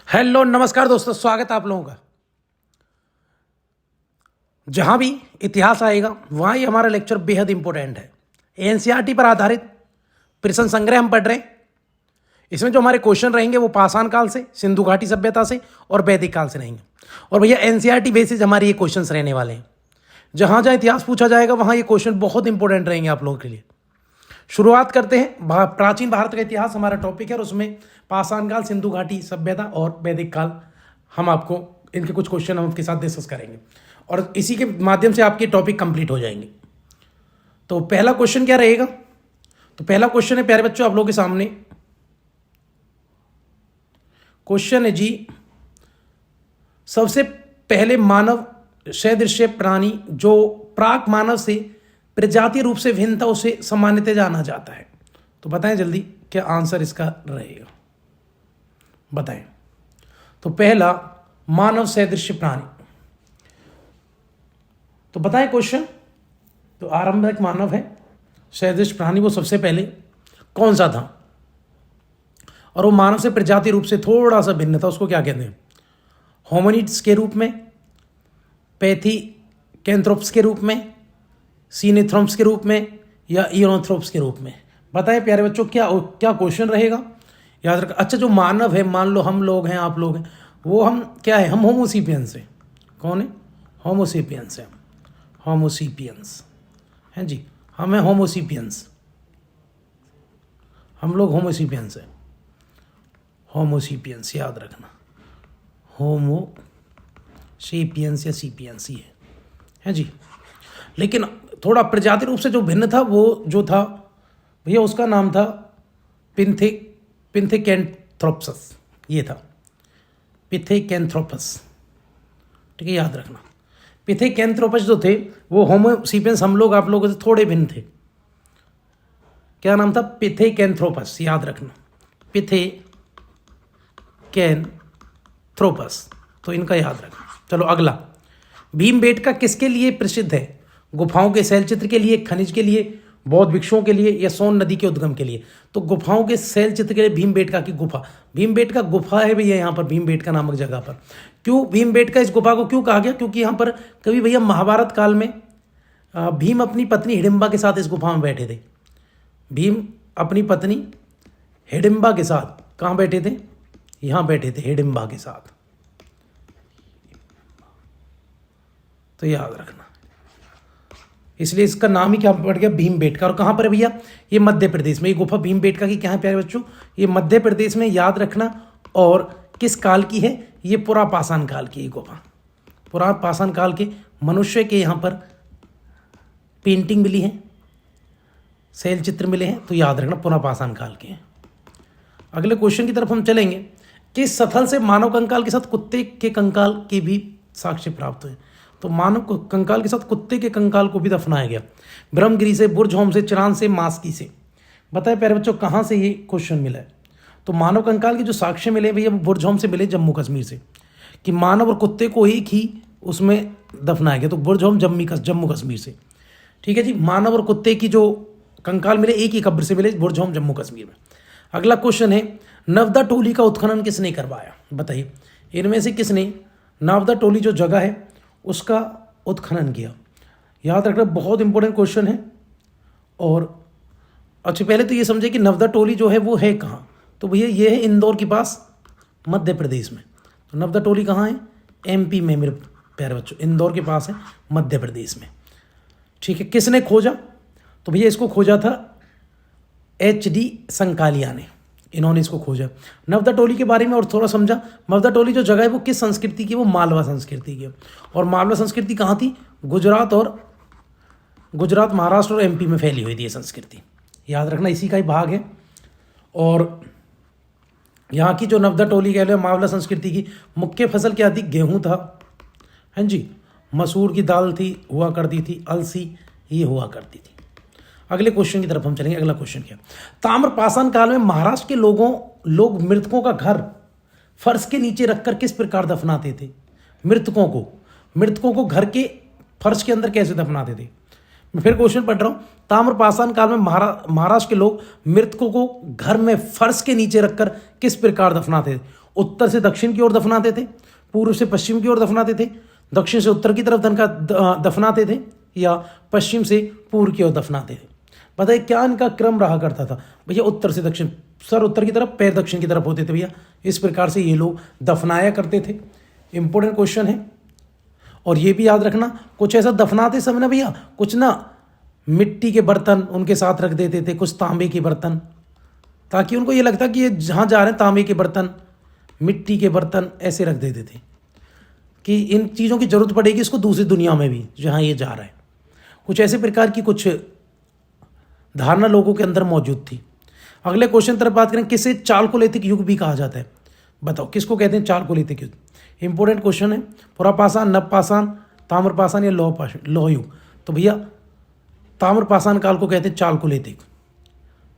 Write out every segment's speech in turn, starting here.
Hello नमस्कार दोस्तों, स्वागत है आप लोगों का। जहां भी इतिहास आएगा वहां ही हमारा लेक्चर बेहद इंपॉर्टेंट है। एनसीईआरटी पर आधारित प्रश्न संग्रह हम पढ़ रहे हैं। इसमें जो हमारे क्वेश्चन रहेंगे वो पाषाण काल से, सिंधु घाटी सभ्यता से और वैदिक काल से रहेंगे। और भैया एनसीईआरटी बेसिस हमारे ये क्वेश्चन रहने वाले हैं। जहां जहां इतिहास पूछा जाएगा वहां ये क्वेश्चन बहुत इंपॉर्टेंट रहेंगे आप लोगों के लिए। शुरुआत करते हैं। प्राचीन भारत का इतिहास हमारा टॉपिक है और उसमें पाषाण काल, सिंधु घाटी सभ्यता और वैदिक काल हम आपको इनके कुछ क्वेश्चन हम आपके साथ डिस्कस करेंगे और इसी के माध्यम से आपके टॉपिक कंप्लीट हो जाएंगे। तो पहला क्वेश्चन क्या रहेगा? तो पहला क्वेश्चन है प्यारे बच्चों आप लोगों के सामने। क्वेश्चन है जी, सबसे पहले मानव सदृश प्राणी जो प्राक मानव से प्रजातीय रूप से भिन्न था उसे सामान्यतः जाना जाता है। तो बताएं जल्दी क्या आंसर इसका रहेगा, बताएं। तो पहला मानव सदृश प्राणी, तो बताएं क्वेश्चन। तो आरंभिक मानव है सदृश प्राणी, वो सबसे पहले कौन सा था और वो मानव से प्रजातीय रूप से थोड़ा सा भिन्न था, उसको क्या कहते हैं? होमिनिड्स के रूप में, पैथिकेंथ्रोप्स के रूप में, सीनेथ्रोप्स के रूप में या इयोनोथ्रोप्स के रूप में? बताएं प्यारे बच्चों क्या क्या क्वेश्चन रहेगा, याद रखना। अच्छा, जो मानव है, मान लो हम लोग हैं, आप लोग हैं, वो हम क्या है? हम होमोसेपियंस है। कौन है? होमोसेपियंस है। होमोसेपियंस हैं जी, हम हैं होमोसेपियंस। हम लोग होमोसेपियंस है। होमोसेपियंस याद रखना, होमोसेपियंस या सीपियंस ही है जी। लेकिन थोड़ा प्रजाति रूप से जो भिन्न था वो जो था भैया उसका नाम था पिंथेकैंथ्रोपस। ये था पिथेकैंथ्रोपस, ठीक है, याद रखना। पिथेकैंथ्रोपस जो थे वो होमोसेपियंस हम लोग आप लोगों से थोड़े भिन्न थे। क्या नाम था? पिथेकैंथ्रोपस, याद रखना, पिथेकैंथ्रोपस। तो इनका याद रखना। चलो अगला, भीमबेटका किसके लिए प्रसिद्ध है? गुफाओं के शैलचित्र के लिए, खनिज के लिए, बौद्ध भिक्षुओं के लिए या सोन नदी के उद्गम के लिए? तो गुफाओं के शैलचित्र के लिए भीमबेटका की गुफा। भीमबेटका गुफा है भैया यहाँ पर, भीमबेटका नामक जगह पर। क्यों भीमबेटका इस गुफा को क्यों कहा गया? क्योंकि यहाँ पर कभी भैया महाभारत काल में भीम अपनी पत्नी हिडिंबा के साथ इस गुफा में बैठे थे। भीम अपनी पत्नी हिडिंबा के साथ कहाँ बैठे थे? यहाँ बैठे थे हिडिंबा के साथ। तो याद रखना, इसलिए इसका नाम ही क्या पड़ गया? भीमबेटका। और कहाँ पर है भैया? ये मध्य प्रदेश में। ये गुफा भीमबेटका की क्या है प्यारे बच्चों? ये मध्य प्रदेश में, याद रखना। और किस काल की है? ये पुरापाषाण काल की ये गुफा। पुरापाषाण काल के मनुष्य के यहाँ पर पेंटिंग मिली है, शैल चित्र मिले हैं। तो याद रखना पुरापाषाण काल के हैं। अगले क्वेश्चन की तरफ हम चलेंगे। किस स्थल से मानव कंकाल के साथ कुत्ते के कंकाल के भी साक्ष्य प्राप्त हुए? तो मानव कंकाल के साथ कुत्ते के कंकाल को भी दफनाया गया। ब्रह्मगिरी से, बुर्जहोम से, चिरान से, मास्की से। बताए प्यारे बच्चों कहाँ से ये क्वेश्चन मिला है? तो मानव कंकाल के जो साक्ष्य मिले भैया वो बुर्जहोम से मिले, जम्मू कश्मीर से, कि मानव और कुत्ते को एक ही उसमें दफनाया गया। तो बुर्जहोम जम्मू कश्मीर से, ठीक है जी। मानव और कुत्ते की जो कंकाल मिले एक ही कब्र से मिले, बुर्जहोम जम्मू कश्मीर में। अगला क्वेश्चन है, नवदा टोली का उत्खनन किसने करवाया? बताइए इनमें से किसने नवदा टोली जो जगह है उसका उत्खनन किया? याद रखना, बहुत इंपॉर्टेंट क्वेश्चन है। और अच्छा, पहले तो ये समझे कि नवदा टोली जो है वो है कहाँ? तो भैया ये है इंदौर के पास, मध्य प्रदेश में। तो नवदा टोली कहाँ है? एमपी में मेरे प्यारे बच्चों, इंदौर के पास है, मध्य प्रदेश में, ठीक है। किसने खोजा? तो भैया इसको खोजा था HD संकालिया ने, इन्होंने इसको खोजा। नवदा टोली के बारे में और थोड़ा समझा। नवदा टोली जो जगह है वो किस संस्कृति की? वो मालवा संस्कृति की। और मालवा संस्कृति कहाँ थी? गुजरात, महाराष्ट्र और MP में फैली हुई थी ये संस्कृति, याद रखना, इसी का ही भाग है। और यहाँ की जो नवदा टोली कह लो मालवा संस्कृति की मुख्य फसल क्या थी? गेहूँ था, हैं जी, मसूर की दाल थी, हुआ करती थी, अलसी ये हुआ करती थी। अगले क्वेश्चन की तरफ हम चलेंगे। अगला क्वेश्चन क्या? ताम्रपाषाण काल में महाराष्ट्र के लोग मृतकों का घर फर्श के नीचे रखकर किस प्रकार दफनाते थे? मृतकों को घर के फर्श के अंदर कैसे दफनाते थे? मैं फिर क्वेश्चन पढ़ रहा हूँ। ताम्रपाषाण काल में महाराष्ट्र के लोग मृतकों को घर में फर्श के नीचे रखकर किस प्रकार दफनाते थे? उत्तर से दक्षिण की ओर दफनाते थे, पूर्व से पश्चिम की ओर दफनाते थे, दक्षिण से उत्तर की तरफ दफनाते थे, या पश्चिम से पूर्व की ओर दफनाते थे? बताइए क्या इनका क्रम रहा करता था भैया? उत्तर से दक्षिण, सर उत्तर की तरफ, पैर दक्षिण की तरफ होते थे भैया। इस प्रकार से ये लोग दफनाया करते थे। इंपॉर्टेंट क्वेश्चन है। और ये भी याद रखना, कुछ ऐसा दफनाते समय ना भैया, कुछ ना मिट्टी के बर्तन उनके साथ रख देते थे, कुछ तांबे के बर्तन, ताकि उनको ये लगता कि ये जहाँ जा रहे हैं तांबे के बर्तन, मिट्टी के बर्तन ऐसे रख देते थे कि इन चीज़ों की जरूरत पड़ेगी इसको दूसरी दुनिया में भी जहाँ ये जा रहा है। कुछ ऐसे प्रकार की कुछ धारणा लोगों के अंदर मौजूद थी। अगले क्वेश्चन तरफ बात करें, किसे चालकोलिथिक युग भी कहा जाता है? बताओ किसको कहते हैं चालकोलिथिक युग? इंपॉर्टेंट क्वेश्चन है। पुरापाषाण, नवपाषाण, ताम्रपाषाण या लौह युग? तो भैया ताम्रपाषाण काल को कहते हैं चालकोलिथिक।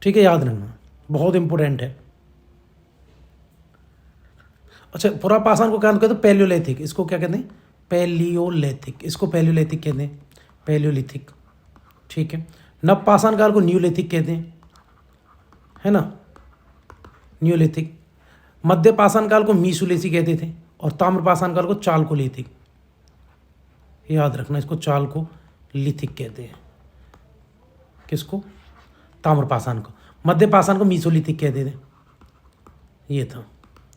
ठीक है, याद रखना, बहुत इंपॉर्टेंट है। अच्छा, पुरापाषाण को क्या कहते हैं? पैलियोलिथिक। इसको क्या कहते हैं? पैलियोलिथिक। इसको पैलियोलिथिक कहते हैं, पैलियोलिथिक। ठीक है। नवपाषाण काल को न्यूलिथिक कहते हैं, है ना, न्यूलिथिक। मध्यपाषाण काल को मीसोलिथिक कहते थे, और ताम्रपाषाण काल को चालकोलिथिक। याद रखना, इसको चालकोलिथिक कहते हैं। किसको? ताम्रपाषाण को। मध्यपाषाण को मीसोलिथिक कहते थे। ये था।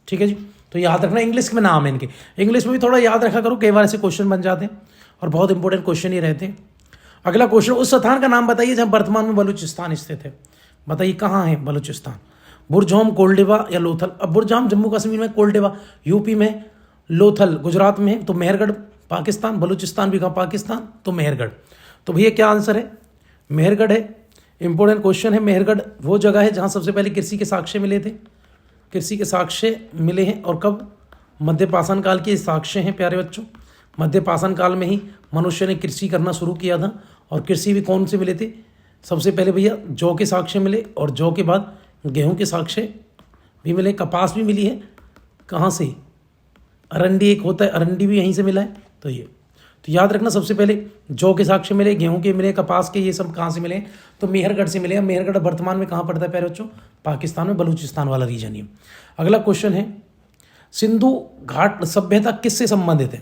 ठीक है जी, तो याद रखना, इंग्लिश में नाम है इनके। इंग्लिश में भी थोड़ा याद रखा करो, कई बार ऐसे क्वेश्चन बन जाते हैं और बहुत इंपॉर्टेंट क्वेश्चन ही रहते हैं। अगला क्वेश्चन, उस स्थान का नाम बताइए जहाँ वर्तमान में बलूचिस्तान स्थित है। बताइए कहाँ है बलूचिस्तान? बुरजाम, कोल्डेवा या लोथल? अब बुरजाम जम्मू कश्मीर में, कोल्डेवा यूपी में, लोथल गुजरात में है, तो मेहरगढ़ पाकिस्तान। बलूचिस्तान भी कहाँ? पाकिस्तान, तो मेहरगढ़। तो भैया क्या आंसर है? मेहरगढ़ है। इंपॉर्टेंट क्वेश्चन है। मेहरगढ़ वो जगह है जहाँ सबसे पहले कृषि के साक्ष्य मिले थे। कृषि के साक्ष्य मिले हैं, और कब? मध्यपाषाण काल के साक्ष्य हैं प्यारे बच्चों। मध्यपाषाण काल में ही मनुष्य ने कृषि करना शुरू किया था। और कृषि भी कौन से मिले थे? सबसे पहले भैया जौ के साक्ष्य मिले, और जौ के बाद गेहूं के साक्ष्य भी मिले, कपास भी मिली है। कहाँ से? अरंडी एक होता है, अरंडी भी यहीं से मिला है। तो ये तो याद रखना, सबसे पहले जौ के साक्ष्य मिले, गेहूं के मिले, कपास के, ये सब कहाँ से मिले? तो मेहरगढ़ से मिले। मेहरगढ़ वर्तमान में कहाँ पड़ता है प्यारे बच्चों? पाकिस्तान में, बलूचिस्तान वाला रीजन है। अगला क्वेश्चन है, सिंधु घाट सभ्यता किससे संबंधित है?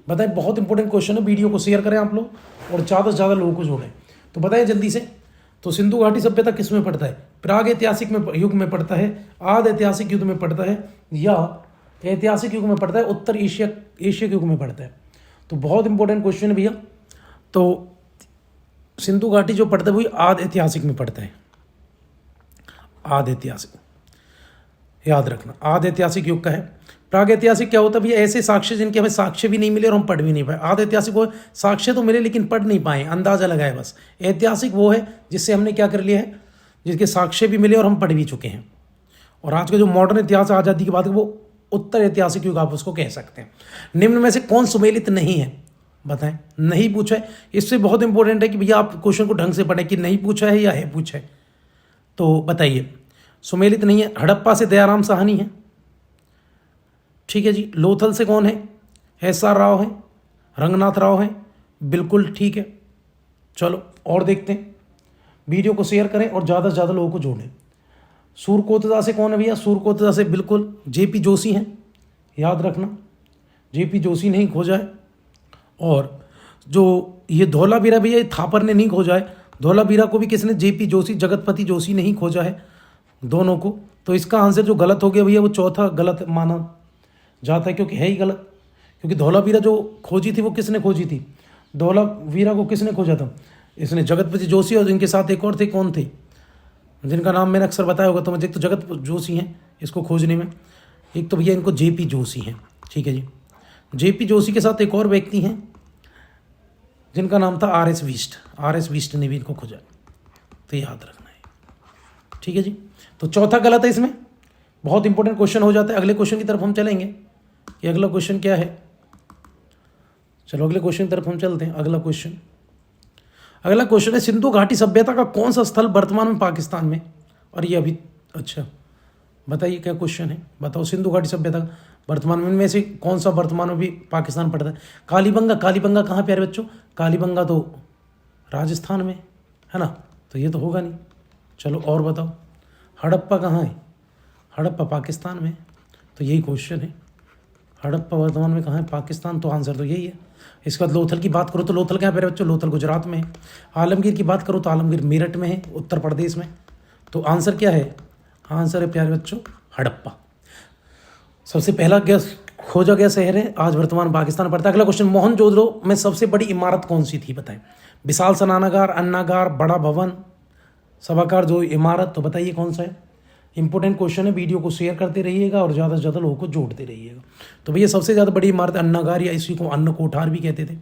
बताएं, बहुत इंपॉर्टेंट क्वेश्चन है। वीडियो को शेयर करें आप लोग, और ज़्यादा से ज़्यादा लोगों को जोड़ें। तो बताएं जल्दी से। तो सिंधु घाटी सभ्यता किस में पड़ता है? प्राग ऐतिहासिक में युग में पड़ता है, आद ऐतिहासिक युग में पड़ता है, या ऐतिहासिक युग में पड़ता है, उत्तर एशिया युग में पड़ता है? तो बहुत इंपॉर्टेंट क्वेश्चन है भैया। तो सिंधु घाटी जो पड़ता है वही आद ऐतिहासिक में पड़ता है। आद ऐतिहासिक याद रखना, आद ऐतिहासिक युग का है। प्राग ऐतिहासिक क्या होता है भैया? ऐसे साक्ष्य जिनके हमें साक्ष्य भी नहीं मिले और हम पढ़ भी नहीं पाए। आद ऐतिहासिक वो साक्ष्य तो मिले लेकिन पढ़ नहीं पाए, अंदाजा लगाए बस। ऐतिहासिक वो है जिससे हमने क्या कर लिया है, जिसके साक्ष्य भी मिले और हम पढ़ भी चुके हैं। और आज का जो मॉडर्न इतिहास आज़ादी के बाद वो उत्तर ऐतिहासिक युग आप उसको कह सकते हैं। निम्न में से कौन सुमेलित नहीं है? बताएं। नहीं पूछा है, इससे बहुत इंपॉर्टेंट है कि भैया आप क्वेश्चन को ढंग से पढ़ें कि नहीं पूछा है या है पूछा है। तो बताइए, सुमेलित नहीं है। हड़प्पा से दयाराम साहनी है। ठीक है जी। लोथल से कौन है? एस.आर. राव है, रंगनाथ राव है। बिल्कुल ठीक है। चलो और देखते हैं। वीडियो को शेयर करें और ज़्यादा से ज़्यादा लोगों को जोड़ें। सूरकोतदा से कौन है भैया? सूरकोतदा से बिल्कुल जेपी जोशी हैं, याद रखना, जेपी जोशी ने ही खोजा है। और जो ये धौलावीरा भैया, ये थापर ने नहीं खोजा है। धौलावीरा को भी किसने? जेपी जोशी, जगतपति जोशी ने ही खोजा है, दोनों को। तो इसका आंसर जो गलत हो गया भैया वो चौथा गलत माना जाता है, क्योंकि है ही गलत। क्योंकि धौलावीरा जो खोजी थी वो किसने खोजी थी? धौलावीरा को किसने खोजा था? इसने जगतपति जोशी, और इनके साथ एक और थे, कौन थे जिनका नाम मैंने अक्सर बताया होगा। तो मुझे तो जगत जोशी हैं इसको खोजने में। एक तो भैया इनको जेपी जोशी हैं। ठीक है जी। जेपी जोशी के साथ एक और व्यक्ति हैं जिनका नाम था आर.एस. विष्ट। आर.एस. विष्ट ने भी इनको खोजा। तो याद रखना है। ठीक है जी। तो चौथा गलत है इसमें। बहुत इंपॉर्टेंट क्वेश्चन हो जाता है। अगले क्वेश्चन की तरफ हम चलेंगे कि अगला क्वेश्चन क्या है। चलो अगले क्वेश्चन की तरफ हम चलते हैं। अगला क्वेश्चन है, सिंधु घाटी सभ्यता का कौन सा स्थल वर्तमान में पाकिस्तान में? और ये अभी, अच्छा बताइए क्या क्वेश्चन है, बताओ। सिंधु घाटी सभ्यता वर्तमान में से कौन सा वर्तमान में भी पाकिस्तान पड़ता है? कालीबंगा। कालीबंगा कहाँ प्यारे बच्चों? कालीबंगा तो राजस्थान में है ना, तो ये तो होगा नहीं। चलो और बताओ, हड़प्पा कहाँ है? हड़प्पा पाकिस्तान में, तो यही क्वेश्चन है। हड़प्पा वर्तमान में कहाँ है? पाकिस्तान, तो आंसर तो यही है। इसके बाद लोथल की बात करो तो लोथल कहाँ पे है बच्चों? लोथल गुजरात में है। आलमगीर की बात करो तो आलमगीर मेरठ में है, उत्तर प्रदेश में। तो आंसर क्या है? आंसर है प्यारे बच्चों हड़प्पा। सबसे पहला गैस खोजा गया शहर है, आज वर्तमान पाकिस्तान पड़ता है। अगला क्वेश्चन, मोहनजोदड़ो में सबसे बड़ी इमारत कौन सी थी? बताएं। विशाल स्नानागार, अन्नागार, बड़ा भवन, सभागार, जो इमारत, तो बताइए कौन सा है। इंपॉर्टेंट क्वेश्चन है, वीडियो को शेयर करते रहिएगा और ज़्यादा से ज़्यादा लोगों को जोड़ते रहिएगा। तो भैया सबसे ज़्यादा बड़ी इमारत अन्नागार, या इसी को अन्न कोठार भी कहते थे।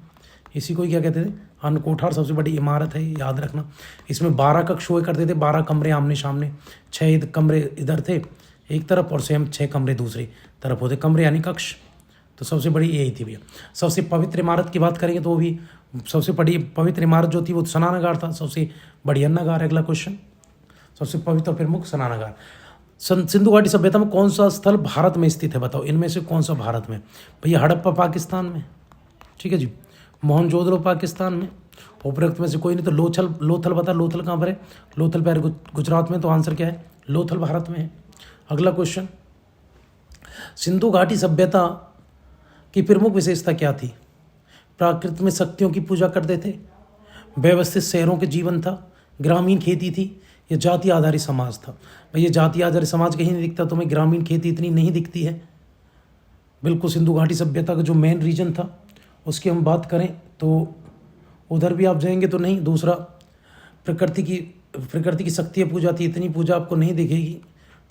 इसी को ही क्या कहते थे? अन्न कोठार सबसे बड़ी इमारत है, याद रखना। इसमें 12 कक्ष हुए करते थे, 12 कमरे आमने सामने, 6 कमरे इधर थे एक तरफ और सेम 6 कमरे दूसरी तरफ होते कमरे, यानी कक्ष। तो सबसे बड़ी यही थी भैया। सबसे पवित्र इमारत की बात करेंगे तो वो भी सबसे बड़ी पवित्र इमारत जो थी वो स्नानागार था, सबसे बड़ी अन्नागार। अगला क्वेश्चन, सबसे पवित्र प्रमुख स्नानागार। सिंधु घाटी सभ्यता में कौन सा स्थल भारत में स्थित है? बताओ इनमें से कौन सा भारत में? भैया हड़प्पा पाकिस्तान में, ठीक है जी। मोहनजोदड़ो पाकिस्तान में, उपरोक्त में से कोई नहीं। तो लोथल बता, लोथल कहाँ पर है? लोथल पर गुजरात में, तो आंसर क्या है? लोथल भारत में है। अगला क्वेश्चन, सिंधु घाटी सभ्यता की प्रमुख विशेषता क्या थी? प्राकृत में शक्तियों की पूजा करते थे, व्यवस्थित शहरों के जीवन था, ग्रामीण खेती थी, या जाति आधारित समाज था? भाई ये जाति आधारित समाज कहीं नहीं दिखता, तुम्हें ग्रामीण खेती इतनी नहीं दिखती है। बिल्कुल सिंधु घाटी सभ्यता का जो मेन रीजन था उसकी हम बात करें तो उधर भी आप जाएंगे तो नहीं। दूसरा, प्रकृति की शक्ति पूजा थी, इतनी पूजा आपको नहीं दिखेगी।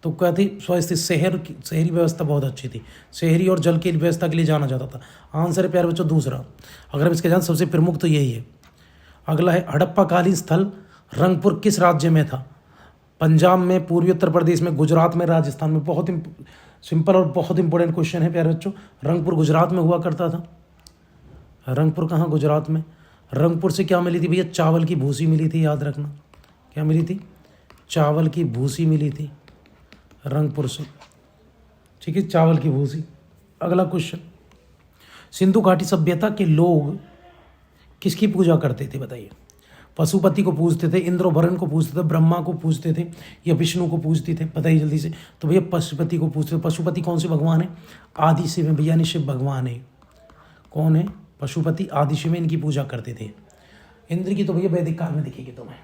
तो क्या थी? स्वस्थ शहरी व्यवस्था बहुत अच्छी थी, शहरी और जल की व्यवस्था के लिए जाना जाता था। आंसर है प्यारे बच्चों दूसरा। अगर हम इसके जान सबसे प्रमुख तो यही है। अगला है, हड़प्पा कालीन स्थल रंगपुर किस राज्य में था? पंजाब में, पूर्वी उत्तर प्रदेश में, गुजरात में, राजस्थान में। बहुत सिंपल और बहुत इंपॉर्टेंट क्वेश्चन है प्यारे बच्चों। रंगपुर गुजरात में हुआ करता था। रंगपुर कहाँ? गुजरात में। रंगपुर से क्या मिली थी भैया? चावल की भूसी मिली थी, याद रखना। क्या मिली थी? चावल की भूसी मिली थी रंगपुर से, ठीक है, चावल की भूसी। अगला क्वेश्चन, सिंधु घाटी सभ्यता के लोग किसकी पूजा करते थे? बताइए। पशुपति को पूजते थे, इंद्र वरुण को पूजते थे, ब्रह्मा को पूजते थे, या विष्णु को पूजते थे? बताइए जल्दी से। तो भैया पशुपति को पूजते थे। पशुपति कौन से भगवान है? आदि शिव में भैया, शिव भगवान है। कौन है? पशुपति, आदि शिव में इनकी पूजा करते थे। इंद्र की तो भैया वैदिक काल में दिखेगी तुम्हें,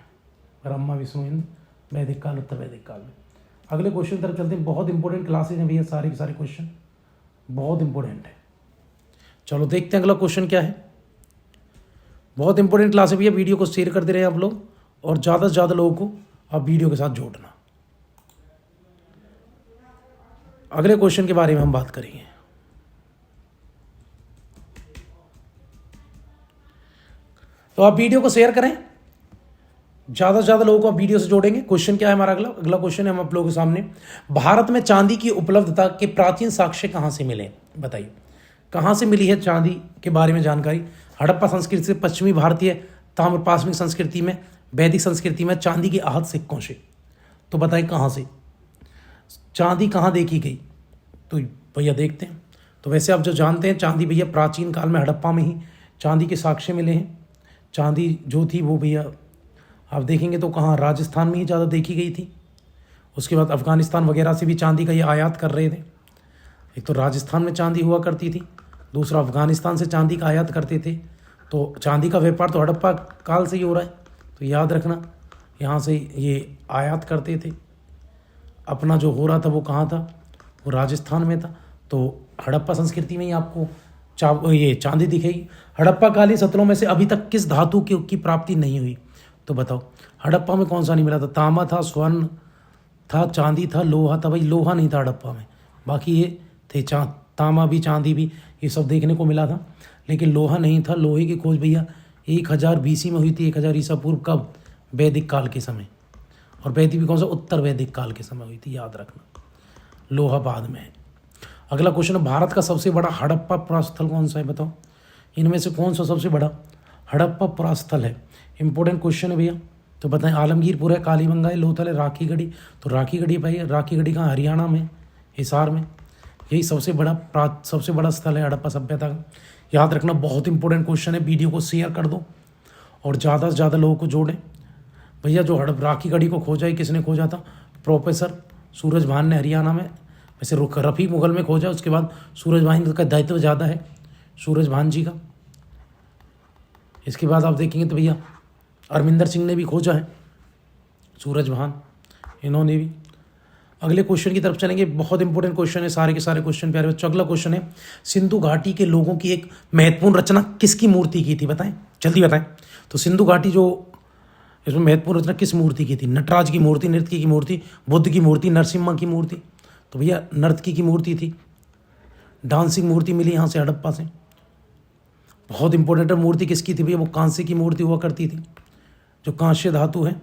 ब्रह्मा विष्णु इंद्र वैदिक काल, उत्तर वैदिक काल में। अगले क्वेश्चन तरफ चलते हैं। बहुत इंपॉर्टेंट क्लासेज हैं भैया, सारे के सारे क्वेश्चन बहुत इंपॉर्टेंट है। चलो देखते हैं अगला क्वेश्चन क्या है। बहुत इंपॉर्टेंट क्लास है भैया, वीडियो को शेयर करते रहे आप लोग और ज़्यादा से ज़्यादा लोगों को आप वीडियो के साथ जोड़ना। अगले क्वेश्चन के बारे में हम बात करेंगे। तो आप वीडियो को शेयर करें, ज़्यादा से ज़्यादा लोगों को आप वीडियो से जोड़ेंगे। क्वेश्चन क्या है हमारा? अगला क्वेश्चन है हम आप लोगों के सामने, भारत में चांदी की उपलब्धता के प्राचीन साक्ष्य कहाँ से मिले? बताइए कहाँ से मिली है चांदी के बारे में जानकारी? हड़प्पा संस्कृति से, पश्चिमी भारतीय ताम्रपाषाणिक संस्कृति में, वैदिक संस्कृति में, चांदी के आहत सिक्कों से। तो बताइए कहाँ से चांदी कहाँ देखी गई? तो भैया देखते हैं। तो वैसे आप जो जानते हैं चांदी भैया प्राचीन काल में हड़प्पा में ही चांदी के साक्ष्य मिले हैं। चांदी जो थी वो भैया आप देखेंगे तो कहाँ, राजस्थान में ही ज़्यादा देखी गई थी। उसके बाद अफ़गानिस्तान वगैरह से भी चांदी का ये आयात कर रहे थे। एक तो राजस्थान में चांदी हुआ करती थी, दूसरा अफ़गानिस्तान से चांदी का आयात करते थे। तो चांदी का व्यापार तो हड़प्पा काल से ही हो रहा है। तो याद रखना, यहाँ से ये आयात करते थे। अपना जो हो रहा था वो कहाँ था? वो राजस्थान में था। तो हड़प्पा संस्कृति में ही आपको ये चांदी दिखेगी। हड़प्पा कालीन सत्रों में से अभी तक किस धातु की प्राप्ति नहीं हुई? तो बताओ हड़प्पा में कौन सा नहीं मिला था? तांबा था, स्वर्ण था, चांदी था, लोहा था। भाई लोहा नहीं था हड़प्पा में, बाकी ये थे तांबा भी, चांदी भी, ये सब देखने को मिला था, लेकिन लोहा नहीं था। लोहे की खोज भैया 1000 BC में हुई थी, 1000 ईसा पूर्व। कब? वैदिक काल के समय। और वैदिक भी कौन सा? उत्तर वैदिक काल के समय हुई थी, याद रखना। लोहा बाद में है। अगला क्वेश्चन है, भारत का सबसे बड़ा हड़प्पा पुरास्थल कौन सा है? बताओ इनमें से कौन सा सबसे बड़ा हड़प्पा पुरास्थल है? इंपॉर्टेंट क्वेश्चन है भैया। तो बताएं, आलमगीरपुर है, कालीबंगा है, लोथल है, राखीगढ़ी। तो राखीगढ़ी भाई, राखीगढ़ी कहाँ? हरियाणा में, हिसार में। यही सबसे बड़ा स्थल है हड़प्पा सभ्यता का, याद रखना। बहुत इंपॉर्टेंट क्वेश्चन है, वीडियो को शेयर कर दो और ज़्यादा से ज़्यादा लोगों को जोड़ें भैया। जो राखी गढ़ी को खोजा है, किसने खोजा था? प्रोफेसर सूरज भान ने हरियाणा में। वैसे रफ़ी मुगल में खोजा, उसके बाद सूरज भान का दायित्व ज़्यादा है सूरज भान जी का। इसके बाद आप देखेंगे तो भैया अरविंदर सिंह ने भी खोजा है, सूरज भान इन्होंने भी। अगले क्वेश्चन की तरफ चलेंगे, बहुत इंपॉर्टेंट क्वेश्चन है, सारे के सारे क्वेश्चन प्यारे बच्चों। अगला क्वेश्चन है, सिंधु घाटी के लोगों की एक महत्वपूर्ण रचना किसकी मूर्ति की थी? बताएं, जल्दी बताएं। तो सिंधु घाटी जो इसमें महत्वपूर्ण रचना किस मूर्ति की थी? नटराज की मूर्ति, नृत्य की मूर्ति, बुद्ध की मूर्ति, नरसिम्हा की मूर्ति? तो भैया नर्तकी की मूर्ति थी। डांसिंग मूर्ति मिली यहाँ से हड़प्पा से। बहुत इंपॉर्टेंट मूर्ति किसकी थी भैया? वो कांसे की मूर्ति हुआ करती थी, जो कांस्य धातु है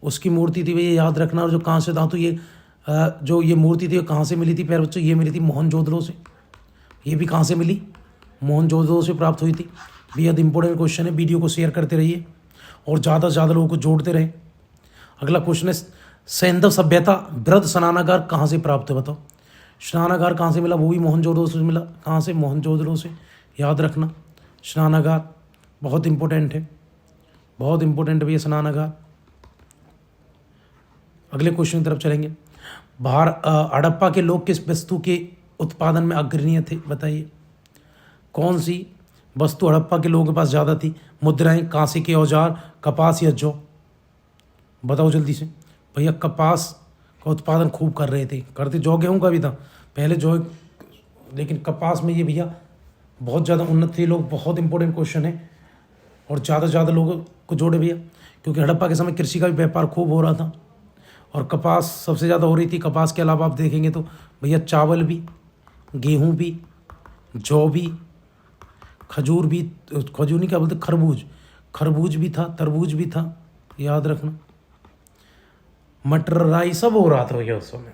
उसकी मूर्ति थी भैया, याद रखना। और जो कांस्य धातु जो ये मूर्ति थी कहाँ से मिली थी प्यारे बच्चों? ये मिली थी मोहनजोदड़ो से। ये भी कहाँ से मिली? मोहनजोदड़ो से प्राप्त हुई थी। बेहद इंपॉर्टेंट क्वेश्चन है, वीडियो को शेयर करते रहिए और ज़्यादा से ज़्यादा लोगों को जोड़ते रहें। अगला क्वेश्चन है, सैंधव सभ्यता बृहद स्नानागार कहाँ से प्राप्त है? बताओ, स्नानागार कहाँ से मिला? वो भी मोहनजोदड़ो से मिला। कहाँ से? मोहनजोदड़ो से, याद रखना। स्नानागार बहुत इंपॉर्टेंट है, बहुत इंपॉर्टेंट है भैया स्नानागार। अगले क्वेश्चन की तरफ चलेंगे, हड़प्पा के लोग किस वस्तु के उत्पादन में अग्रणी थे? बताइए, कौन सी वस्तु हड़प्पा के लोगों के पास ज़्यादा थी? मुद्राएं, कांसे के औजार, कपास या जौ? बताओ जल्दी से। भैया कपास का उत्पादन खूब कर रहे थे, करते जौ गेहूँ का भी था पहले जौ, लेकिन कपास में ये भैया बहुत ज़्यादा उन्नत थे लोग। बहुत इंपॉर्टेंट क्वेश्चन है और ज़्यादा से ज़्यादा लोगों को जोड़े भैया, क्योंकि हड़प्पा के समय कृषि का भी व्यापार खूब हो रहा था और कपास सबसे ज़्यादा हो रही थी। कपास के अलावा आप देखेंगे तो भैया चावल भी, गेहूँ भी, जौ भी, खजूर भी, खजूर नहीं क्या बोलते, खरबूज भी था, तरबूज भी था, याद रखना। मटर, राई सब हो रहा था भैया उस समय,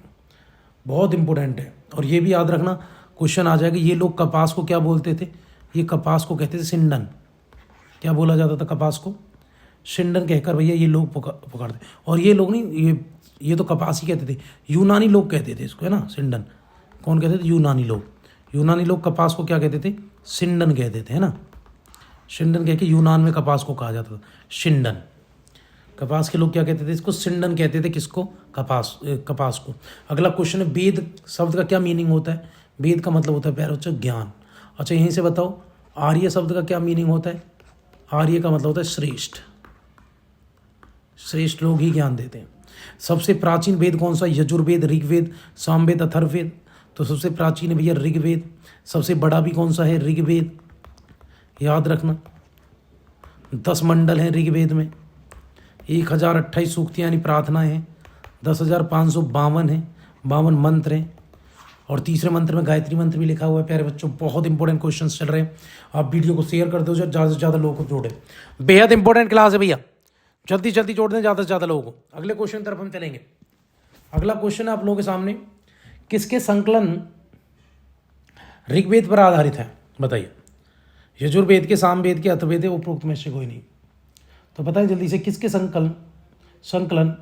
बहुत इंपॉर्टेंट है। और ये भी याद रखना, क्वेश्चन आ जाएगा, ये लोग कपास को क्या बोलते थे? ये कपास को कहते थे सिंडन। क्या बोला जाता था कपास को? सिंडन कहकर भैया ये लोग पुकारते। और ये लोग नहीं, ये तो कपास ही कहते थे, यूनानी लोग कहते थे इसको, है ना, सिंडन। कौन कहते थे? यूनानी लोग। यूनानी लोग कपास को क्या कहते थे? सिंडन कहते थे, है ना। सिंडन कह के यूनान में कपास को कहा जाता था सिंडन। कपास के लोग क्या कहते थे? इसको सिंडन कहते थे। किसको? कपास को। अगला क्वेश्चन है, वेद शब्द का क्या मीनिंग होता है? वेद का मतलब होता है प्यारे बच्चों ज्ञान। अच्छा यहीं से बताओ, आर्य शब्द का क्या मीनिंग होता है? आर्य का मतलब होता है श्रेष्ठ। श्रेष्ठ लोग ही ज्ञान देते हैं। सबसे प्राचीन वेद कौन सा? यजुर्वेद, ऋग्वेद, सामवेद, अथर्ववेद? तो सबसे प्राचीन है भैया ऋग्वेद। सबसे बड़ा भी कौन सा है? ऋग्वेद, याद रखना। 10 मंडल हैं ऋग्वेद में, 1028 सूक्तियाँ यानी प्रार्थनाएँ हैं, 10,552 हैं, 52 मंत्र हैं। और तीसरे मंत्र में गायत्री मंत्र भी लिखा हुआ है प्यारे बच्चों। बहुत इंपॉर्टेंट क्वेश्चंस चल रहे हैं, आप वीडियो को शेयर कर दो, ज़्यादा से ज़्यादा लोगों को जोड़े। बेहद इंपॉर्टेंट क्लास है भैया, जल्दी जल्दी जोड़ दें ज़्यादा से ज़्यादा लोगों को। अगले क्वेश्चन की तरफ हम चलेंगे। अगला क्वेश्चन है आप लोगों के सामने, किसके संकलन ऋग्वेद पर आधारित है? बताइए। यजुर्वेद के, सामवेद के, अथर्ववेद, उपरोक्त में से कोई नहीं। तो बताएं जल्दी से, किसके संकलन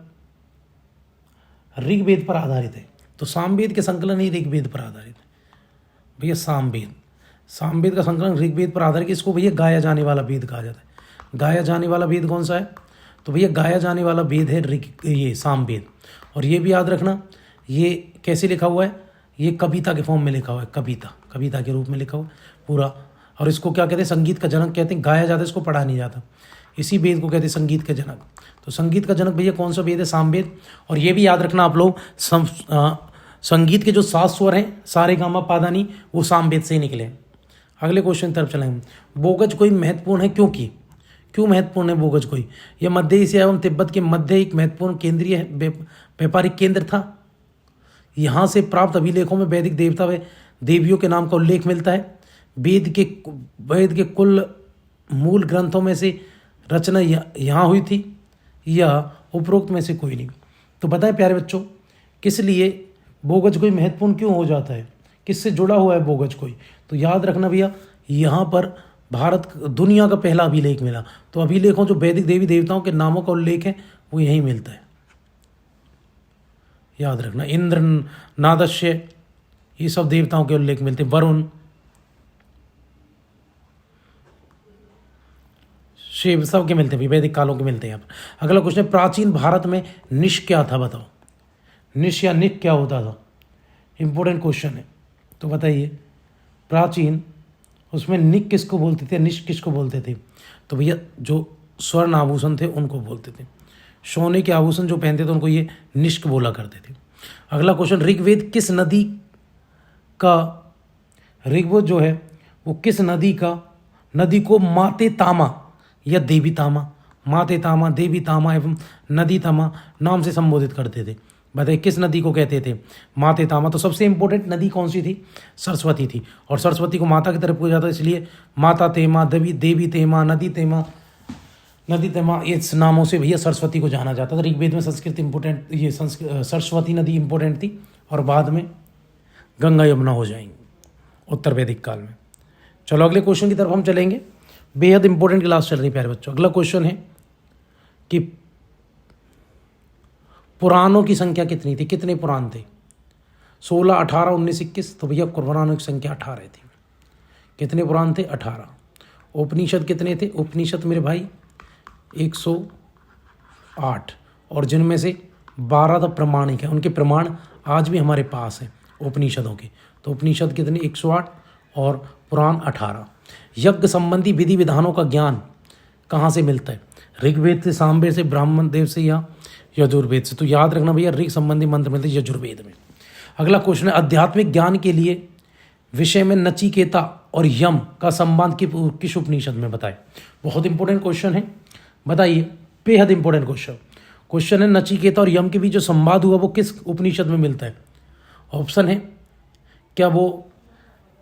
ऋग्वेद पर आधारित है? तो सामवेद के संकलन ही ऋग्वेद पर आधारित है भैया। सामवेद का संकलन ऋग्वेद पर आधारित। इसको भैया गाया जाने वाला वेद कहा जाता है। गाया जाने वाला वेद कौन सा है? तो भैया गाया जाने वाला वेद है ये सामवेद। और ये भी याद रखना, ये कैसे लिखा हुआ है? ये कविता के फॉर्म में लिखा हुआ है, कविता के रूप में लिखा हुआ है पूरा। और इसको क्या कहते हैं? संगीत का जनक कहते हैं। गाया जाता है, इसको पढ़ा नहीं जाता। इसी वेद को कहते हैं संगीत का जनक। तो संगीत का जनक भैया कौन सा वेद है? सामवेद। और ये भी याद रखना आप लोग, संगीत के जो 7 स्वर हैं, सारे गामा पादानी, वो सामवेद से ही निकले हैं। अगले क्वेश्चन की तरफ चलेंगे। बोगज कोई महत्वपूर्ण है क्यों महत्वपूर्ण है बोगज कोई? यह मध्य एशिया एवं तिब्बत के मध्य एक महत्वपूर्ण केंद्रीय व्यापारिक केंद्र था। यहाँ से प्राप्त अभिलेखों में वैदिक देवता व देवियों के नाम का उल्लेख मिलता है। वेद के कुल मूल ग्रंथों में से रचना यहाँ हुई थी या उपरोक्त में से कोई नहीं। तो बताएं प्यारे बच्चों, किस लिए बोगज कोई महत्वपूर्ण क्यों हो जाता है? किससे जुड़ा हुआ है बोगज कोई? तो याद रखना भैया, यहाँ पर भारत दुनिया का पहला अभिलेख मिला। तो अभिलेखों जो वैदिक देवी देवताओं के नामों का उल्लेख है वो यहीं मिलता है, याद रखना। इंद्र, नादस्य, ये सब देवताओं के उल्लेख मिलते हैं। वरुण, शिव सबके मिलते हैं, वैदिक कालों के मिलते हैं यहाँ पर। अगला क्वेश्चन है, प्राचीन भारत में निश क्या था, बताओ। निश या निक क्या होता था, इंपॉर्टेंट क्वेश्चन है। तो बताइए, प्राचीन उसमें निक किसको बोलते थे, निश किसको बोलते थे? तो भैया जो स्वर्ण आभूषण थे उनको बोलते थे। सोने के आभूषण जो पहनते थे उनको ये निष्क बोला करते थे। अगला क्वेश्चन, ऋग्वेद किस नदी का, ऋग्वेद जो है वो किस नदी को माते तामा या देवी तामा, माते तामा, देवी तामा एवं नदी तामा नाम से संबोधित करते थे? बताइए किस नदी को कहते थे माते तामा? तो सबसे इंपॉर्टेंट नदी कौन सी थी? सरस्वती थी। और सरस्वती को माता की तरफ पूजा जाता है, इसलिए माता तेमा, देवी तेमा, नदी तेमा इस नामों से भैया सरस्वती को जाना जाता था। ऋग्वेद में संस्कृत इंपॉर्टेंट, ये सरस्वती नदी इंपॉर्टेंट थी और बाद में गंगा यमुना हो जाएंगी उत्तर वैदिक काल में। चलो अगले क्वेश्चन की तरफ हम चलेंगे। बेहद इंपॉर्टेंट क्लास चल रही है प्यारे बच्चों। अगला क्वेश्चन है कि पुराणों की संख्या कितनी थी, कितने पुराण थे? 16, 18, 19, 21। तो भैया पुराणों की संख्या 18 थी। कितने पुराण थे? 18। उपनिषद कितने थे? उपनिषद मेरे भाई 108, और जिनमें से 12 तो प्रमाणिक है, उनके प्रमाण आज भी हमारे पास हैं उपनिषदों के। तो उपनिषद कितने? 108 और पुराण 18। यज्ञ संबंधी विधि विधानों का ज्ञान कहाँ से मिलता है? ऋग्वेद से, सामवेद से, ब्राह्मण देव से या यजुर्वेद से? तो याद रखना भैया, ऋग संबंधी मंत्र मिलते हैं यजुर्वेद में। अगला क्वेश्चन है, आध्यात्मिक ज्ञान के लिए विषय में नचिकेता और यम का संबंध किस उपनिषद में? बताए। बहुत इंपॉर्टेंट क्वेश्चन है, बताइए। बेहद इंपॉर्टेंट क्वेश्चन है, नचिकेता और यम के बीच जो संवाद हुआ वो किस उपनिषद में मिलता है? ऑप्शन है, क्या वो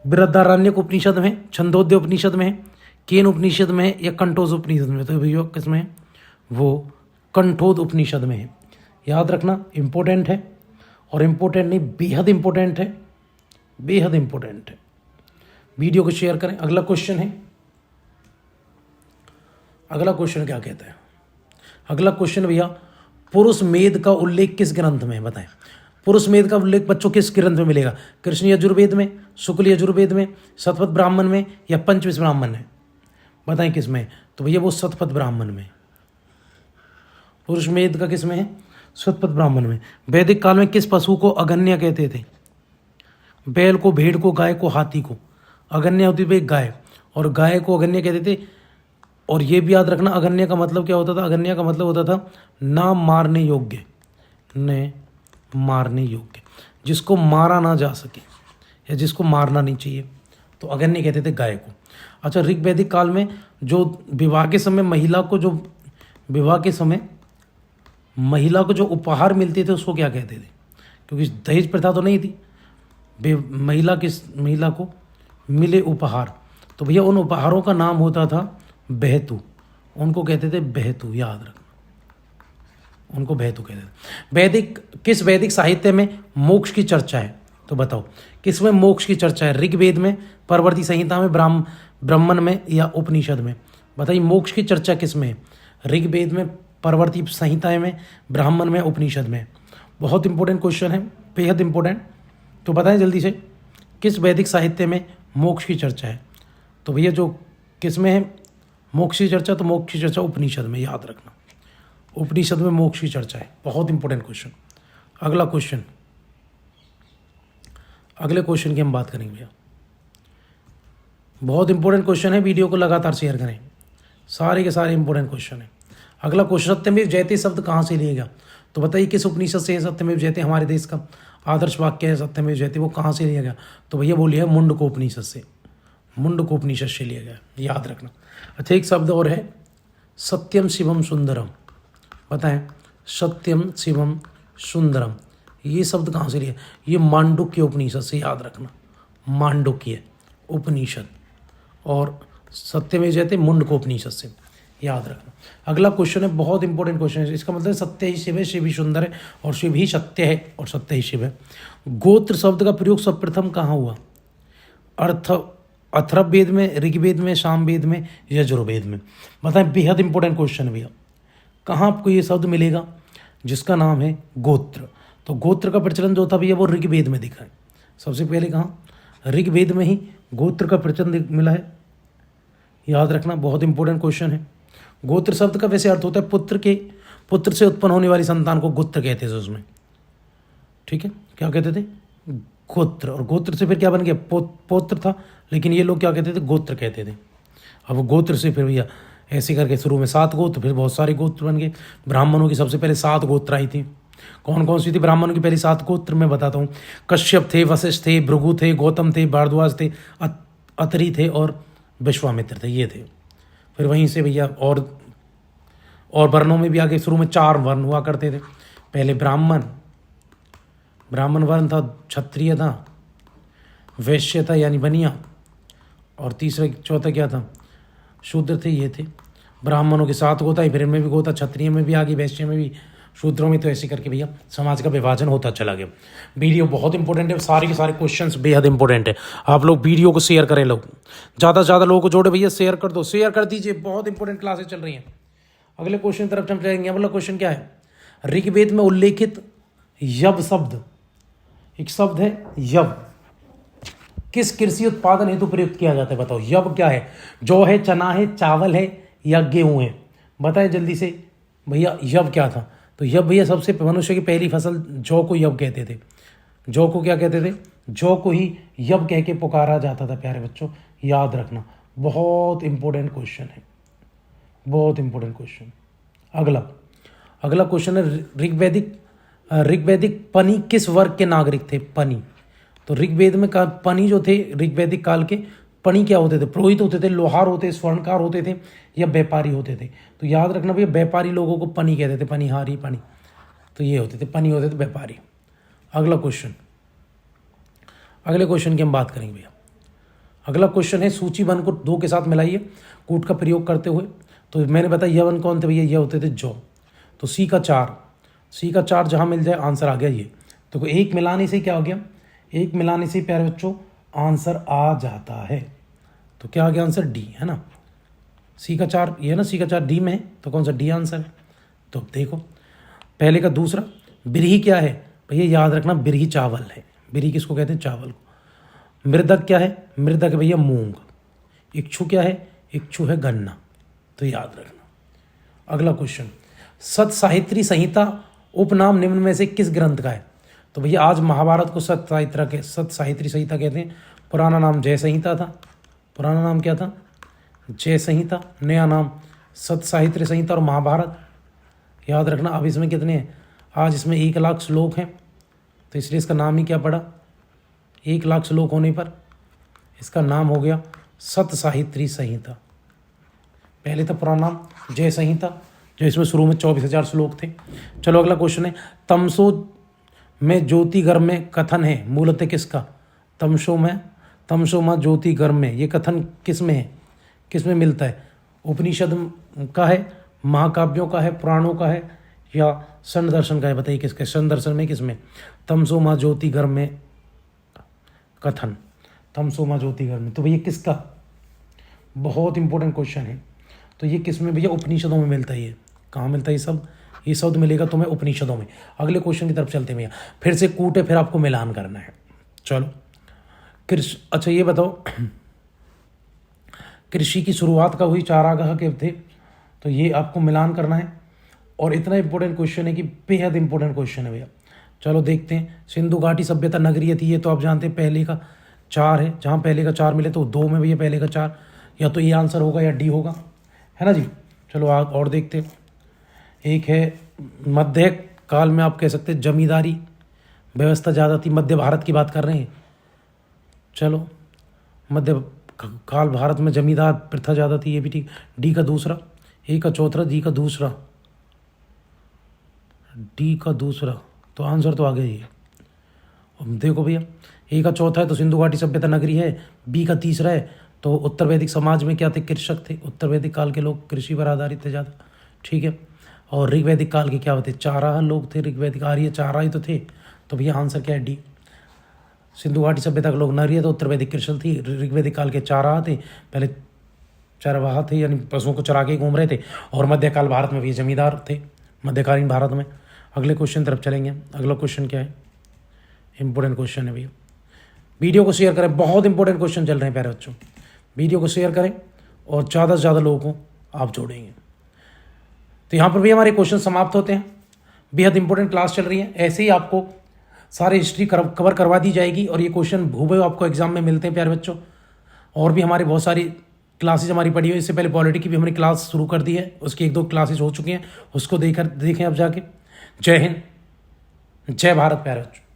बृहदारण्यक उपनिषद में, छंदोग्य उपनिषद में, केन उपनिषद में या कंठोज उपनिषद में? तो भैया किसमें? वो कंठोद उपनिषद में है। याद रखना, इंपॉर्टेंट है, और इंपॉर्टेंट नहीं बेहद इंपॉर्टेंट है, बेहद इंपॉर्टेंट है। वीडियो को शेयर करें। अगला क्वेश्चन है, अगला क्वेश्चन क्या कहता है? अगला क्वेश्चन भैया, पुरुष मेद का उल्लेख किस ग्रंथ में है? बताएं। पुरुष मेद का उल्लेख बच्चों किस ग्रंथ में मिलेगा? कृष्ण यजुर्वेद में, शुक्ल यजुर्वेद में, शतपथ ब्राह्मण में या पंचविश ब्राह्मण में? बताएं किस में? तो भैया वो शतपथ ब्राह्मण में। पुरुष मेद का किस में है? शतपथ ब्राह्मण में। वैदिक काल में किस पशु को अगन्य कहते थे? बैल को, भेड़ को, गाय को, हाथी को? अगन्य होती थी गाय, और गाय को अगन्य कहते थे। और ये भी याद रखना, अगन्य का मतलब क्या होता था? अगन्य का मतलब होता था ना मारने योग्य, न मारने योग्य, जिसको मारा ना जा सके या जिसको मारना नहीं चाहिए, तो अगन्य कहते थे गाय को। अच्छा, ऋग वैदिक काल में जो विवाह के समय महिला को जो उपहार मिलते थे उसको क्या कहते थे? क्योंकि दहेज प्रथा तो नहीं थी, महिला को मिले उपहार, तो भैया उन उपहारों का नाम होता था बहतू। उनको कहते थे बहतू, याद रखना, उनको बहतू कहते थे। किस वैदिक साहित्य में मोक्ष की चर्चा है? तो बताओ किस में मोक्ष की चर्चा है? ऋग्वेद में, परवर्ती संहिता में, ब्राह्मण में या उपनिषद में? बताइए मोक्ष की चर्चा किस में है? ऋग्वेद में, परवर्ती संहिता में, ब्राह्मण में, उपनिषद में? बहुत इंपॉर्टेंट क्वेश्चन है, बेहद इंपॉर्टेंट। तो बताएं जल्दी से, किस वैदिक साहित्य में मोक्ष की चर्चा है? तो भैया जो किस में है मोक्ष की चर्चा? तो मोक्ष की चर्चा उपनिषद में, याद रखना, उपनिषद में मोक्ष की चर्चा है। बहुत इंपॉर्टेंट क्वेश्चन। अगला क्वेश्चन, अगले क्वेश्चन की हम बात करेंगे भैया। बहुत इंपॉर्टेंट क्वेश्चन है, वीडियो को लगातार शेयर करें, सारे के सारे इंपॉर्टेंट क्वेश्चन है। अगला क्वेश्चन, सत्यमेव जयते शब्द कहाँ से लिया गया? तो बताइए किस उपनिषद से है सत्यमेव जयते? हमारे देश का आदर्श वाक्य है सत्यमेव जयते, वो कहाँ से लिया गया? तो भैया वो लिया है मुंडकोपनिषद से, मुंडकोपनिषद से लिया गया, याद रखना। अच्छा, एक शब्द और है, सत्यम शिवम सुंदरम। बताएं, सत्यम शिवम सुंदरम, ये शब्द कहाँ से लिया? ये मांडुक्य उपनिषद से, याद रखना, मांडुक्य उपनिषद, और सत्यमेव जयते मुंडकोपनिषद से, याद रखना। अगला क्वेश्चन है, बहुत इंपॉर्टेंट क्वेश्चन है, इसका मतलब सत्य ही शिव है, शिव ही सुंदर है, और शिव ही सत्य है, और सत्य ही शिव है। गोत्र शब्द का प्रयोग सर्वप्रथम कहाँ हुआ? अथर्ववेद में, ऋग्वेद में, सामवेद में, यजुर्वेद में? बताएं, बेहद इंपॉर्टेंट क्वेश्चन है भैया। कहाँ आपको ये शब्द मिलेगा जिसका नाम है गोत्र? तो गोत्र का प्रचलन जो था भैया वो ऋग्वेद में दिखा है। सबसे पहले कहाँ? ऋग्वेद में ही गोत्र का प्रचलन मिला है, याद रखना, बहुत इंपॉर्टेंट क्वेश्चन है। गोत्र शब्द का वैसे अर्थ होता है पुत्र से उत्पन्न होने वाली संतान को गोत्र कहते थे उसमें, ठीक है, क्या कहते थे, गोत्र। और गोत्र से फिर क्या बन गया, पौत्र था, लेकिन ये लोग क्या कहते थे, गोत्र कहते थे। अब गोत्र से फिर भैया ऐसे करके शुरू में 7 गोत्र, फिर बहुत सारे गोत्र बन गए। ब्राह्मणों की सबसे पहले 7 गोत्र आई थी। कौन कौन सी थी ब्राह्मणों की पहली 7 गोत्र, मैं बताता हूँ। कश्यप थे, वशिष्ठ थे, भृगु थे, गौतम थे, भारद्वाज थे, अत्रि थे और विश्वामित्र थे, ये थे। फिर वहीं से भैया और वर्णों में भी आगे शुरू में 4 वर्ण हुआ करते थे। पहले ब्राह्मण वर्ण था, क्षत्रिय था, वैश्य था यानी बनिया, और तीसरा चौथा क्या था, शूद्र थे, ये थे। ब्राह्मणों के 7 गोता ही, फिर इनमें भी गोता, क्षत्रिय में भी आगे, वैश्य में भी, शूद्रों में, तो ऐसे करके भैया समाज का विभाजन होता चला गया। वीडियो बहुत इंपॉर्टेंट है, सारे के सारे क्वेश्चंस बेहद इंपॉर्टेंट है। आप लोग वीडियो को शेयर करें, लोग ज़्यादा से ज़्यादा लोगों को जोड़े भैया, शेयर कर दो, शेयर कर दीजिए, बहुत इंपॉर्टेंट क्लासेस चल रही हैं। अगले क्वेश्चन की तरफ हम जाएंगे। अगला क्वेश्चन क्या है, ऋग्वेद में उल्लेखित यव शब्द, एक शब्द है यव, किस कृषि उत्पादन हेतु प्रयुक्त किया जाता है, बताओ। यव क्या है, जौ है, चना है, चावल है या गेहूं है, बताएं जल्दी से भैया। यव क्या था, तो यव भैया सबसे मनुष्य की पहली फसल जौ को यव कहते थे। जौ को क्या कहते थे, जौ को ही यव कह के पुकारा जाता था। प्यारे बच्चों याद रखना, बहुत इंपॉर्टेंट क्वेश्चन है, बहुत इंपॉर्टेंट क्वेश्चन। अगला क्वेश्चन है, ऋग्वैदिक पनी किस वर्ग के नागरिक थे, पनी। तो ऋग्वेद में पनी जो थे, ऋग्वैदिक काल के पनी क्या होते थे, पुरोहित होते थे, लोहार होते, स्वर्णकार होते थे या व्यापारी होते थे। तो याद रखना भैया, व्यापारी लोगों को पनी कहते थे, पनिहारी, पनी, तो ये होते थे, पनी होते थे व्यापारी। अगले क्वेश्चन की हम बात करेंगे भैया। अगला क्वेश्चन है, सूची वन को 2 के साथ मिलाइए कूट का प्रयोग करते हुए। तो मैंने बताया यह वन कौन थे भैया, ये होते थे जौ। तो सी का 4 जहाँ मिल जाए आंसर आ गया ये। तो 1 मिलाने से क्या हो गया, 1 मिलाने से प्यारे बच्चों आंसर आ जाता है। तो क्या आ गया आंसर, डी, है ना। सी का 4 ये है ना, सी का 4 डी में है, तो कौन सा, डी आंसर है। तो देखो पहले का दूसरा, बिरही क्या है भैया, याद रखना, बिरही चावल है। बिरही किसको कहते हैं, चावल को। मृदक क्या है, मृदक भैया मूंग। इक्षु क्या है, इक्षु है गन्ना, तो याद रखना। अगला क्वेश्चन, सत साहित्री संहिता उपनाम निम्न में से किस ग्रंथ का है। तो भैया आज महाभारत को सत साहित्री संहिता कहते हैं। पुराना नाम जय संहिता था, पुराना नाम क्या था, जय संहिता, नया नाम सत साहित्री संहिता और महाभारत, याद रखना। अब इसमें कितने हैं, आज इसमें 1 लाख श्लोक हैं, तो इसलिए इसका नाम ही क्या पड़ा, 1 लाख श्लोक होने पर इसका नाम हो गया सत साहित्री संहिता। पहले था पुराना नाम जय संहिता, जो इसमें शुरू में 24,000 श्लोक थे। चलो अगला क्वेश्चन है, तमसो में ज्योतिगर्भ में कथन है मूलतः किसका, तमसो में ज्योतिगर्भ में, ये कथन किस में है, किस में मिलता है, उपनिषद का है, महाकाव्यों का है, पुराणों का है या सन दर्शन का है, बताइए किसका, सन दर्शन में किसमें, तमसो माँ ज्योतिगर्भ में कथन, तमसो माँ ज्योतिगर्भ में। तो भैया किसका, बहुत इंपॉर्टेंट क्वेश्चन है। तो ये किस में भैया, उपनिषदों में मिलता है। ये कहाँ मिलता है, ये शब्द मिलेगा तुम्हें उपनिषदों में। अगले क्वेश्चन की तरफ चलते हैं भैया, फिर से कूट है, फिर आपको मिलान करना है। चलो अच्छा ये बताओ, कृषि की शुरुआत कब हुई, चारागाह के थे, तो ये आपको मिलान करना है। और इतना इंपॉर्टेंट क्वेश्चन है कि बेहद इंपॉर्टेंट क्वेश्चन है भैया। चलो देखते हैं, सिंधु घाटी सभ्यता नगरीय थी, ये तो आप जानते हैं, पहले का 4 है, जहाँ पहले का 4 मिले तो 2 में भैया पहले का 4, या तो ये आंसर होगा या डी होगा, है ना जी। चलो और देखते हैं, एक है मध्य काल में आप कह सकते हैं जमींदारी व्यवस्था ज़्यादा थी, मध्य भारत की बात कर रहे हैं। चलो मध्य काल भारत में जमींदार प्रथा ज़्यादा थी, ये भी ठीक। डी का दूसरा, ए का चौथा, डी का दूसरा, डी का दूसरा, तो आंसर तो आ गया ये। देखो भैया, ए का चौथा है तो सिंधु घाटी सभ्यता नगरी है, बी का तीसरा है तो उत्तर वैदिक समाज में क्या थे, कृषक थे, उत्तर वैदिक काल के लोग कृषि पर आधारित थे ज़्यादा, ठीक है। और ऋग्वैदिक काल के क्या होते, चाराह लोग थे, ऋग्वैदिक आर्य चाराह ही तो थे, तो भैया आंसर क्या है, डी। सिंधु घाटी सभ्यता के लोग नरिय तो उत्तर वैदिक कृषक थी, ऋग्वैदिक काल के चाराह थे, पहले चरवाहा थे यानी पशुओं को चरा के घूम रहे थे, और मध्यकाल भारत में भी जमींदार थे, मध्यकालीन भारत में। अगले क्वेश्चन तरफ चलेंगे। अगला क्वेश्चन क्या है, इंपॉर्टेंट क्वेश्चन है भैया, वीडियो को शेयर करें, बहुत इंपॉर्टेंट क्वेश्चन चल रहे हैं प्यारे बच्चों, वीडियो को शेयर करें और ज़्यादा से ज़्यादा लोगों को आप जोड़ेंगे। तो यहाँ पर भी हमारे क्वेश्चन समाप्त होते हैं। बेहद इंपॉर्टेंट क्लास चल रही है, ऐसे ही आपको सारी हिस्ट्री कवर करवा दी जाएगी और ये क्वेश्चन भूबे आपको एग्जाम में मिलते हैं प्यारे बच्चों। और भी हमारे बहुत सारी क्लासेज हमारी पढ़ी हुई, इससे पहले पॉलिटी की भी हमने क्लास शुरू कर दी है, उसकी 1-2 क्लासेज हो चुकी हैं, उसको देखें अब जाके। जय हिंद, जय भारत प्यारे बच्चों।